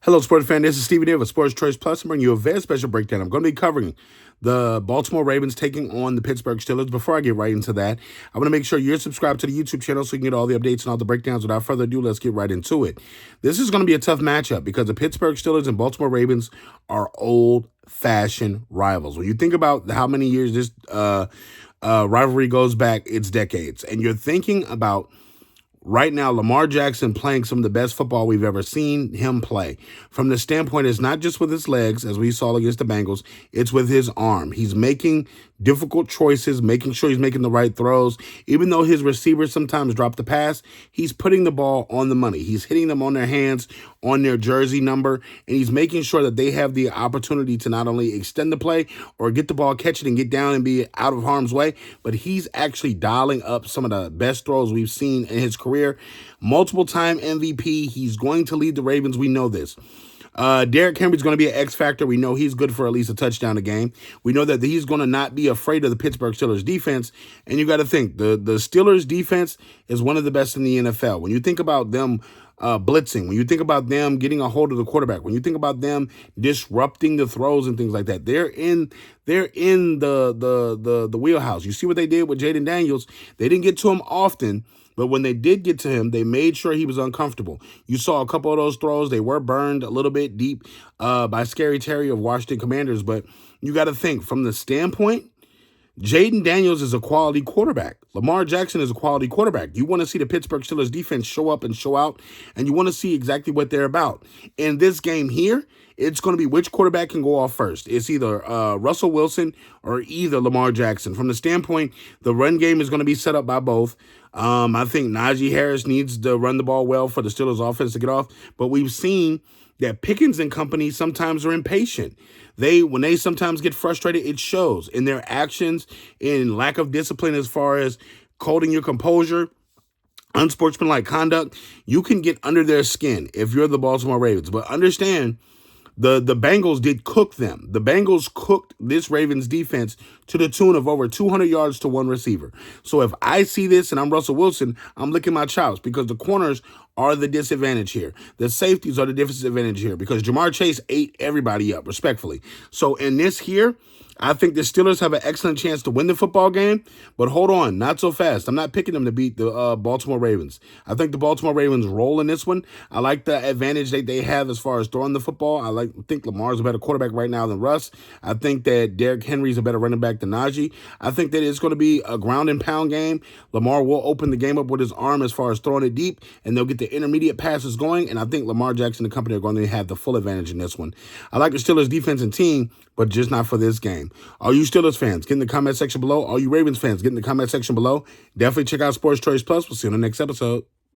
Hello, sports fan. This is Stevie Day of Sports Choice Plus. I'm bringing you a very special breakdown. I'm going to be covering the Baltimore Ravens taking on the Pittsburgh Steelers. Before I get right into that, I want to make sure you're subscribed to the YouTube channel so you can get all the updates and all the breakdowns. Without further ado, let's get right into it. This is going to be a tough matchup because the Pittsburgh Steelers and Baltimore Ravens are old-fashioned rivals. When you think about how many years this rivalry goes back, it's decades. And you're thinking about right now, Lamar Jackson playing some of the best football we've ever seen him play. From the standpoint, it's not just with his legs, as we saw against the Bengals, it's with his arm. He's making difficult choices, making sure he's making the right throws. Even though his receivers sometimes drop the pass, he's putting the ball on the money. He's hitting them on their hands, on their jersey number, and he's making sure that they have the opportunity to not only extend the play or get the ball, catch it, and get down and be out of harm's way, but he's actually dialing up some of the best throws we've seen in his career. Multiple-time MVP. He's going to lead the Ravens. We know this. Derrick Henry's going to be an X factor. We know he's good for at least a touchdown a game. We know that he's going to not be afraid of the Pittsburgh Steelers defense. And you got to think, the Steelers defense is one of the best in the NFL. When you think about them blitzing, when you think about them getting a hold of the quarterback, when you think about them disrupting the throws and things like that, they're in the wheelhouse. You see what they did with Jaden Daniels. They didn't get to him often, but when they did get to him, they made sure he was uncomfortable. You saw a couple of those throws. They were burned a little bit deep by Scary Terry of Washington Commanders. But you got to think, from the standpoint, Jaden Daniels is a quality quarterback. Lamar Jackson is a quality quarterback. You want to see the Pittsburgh Steelers defense show up and show out, and you want to see exactly what they're about. In this game here, it's going to be which quarterback can go off first. It's either Russell Wilson or either Lamar Jackson. From the standpoint, the run game is going to be set up by both. I think Najee Harris needs to run the ball well for the Steelers offense to get off, but we've seen that Pickens and company sometimes are impatient. When they sometimes get frustrated, it shows in their actions, in lack of discipline as far as holding your composure, unsportsmanlike conduct. You can get under their skin if you're the Baltimore Ravens. But understand, the Bengals did cook them. The Bengals cooked this Ravens defense to the tune of over 200 yards to one receiver. So if I see this and I'm Russell Wilson, I'm licking my chops because the corners are the disadvantage here. The safeties are the disadvantage here because Jamar Chase ate everybody up, respectfully. So in this here, I think the Steelers have an excellent chance to win the football game, but hold on, not so fast. I'm not picking them to beat the Baltimore Ravens. I think the Baltimore Ravens roll in this one. I like the advantage that they have as far as throwing the football. I think Lamar's a better quarterback right now than Russ. I think that Derrick Henry's a better running back than Najee. I think that it's going to be a ground and pound game. Lamar will open the game up with his arm as far as throwing it deep, and they'll get the intermediate passes going, and I think Lamar Jackson and company are going to have the full advantage in this one. I like the Steelers defense and team, but just not for this game. All you Steelers fans, get in the comment section below. All you Ravens fans, get in the comment section below. Definitely check out Sports Choice Plus. We'll see you on the next episode.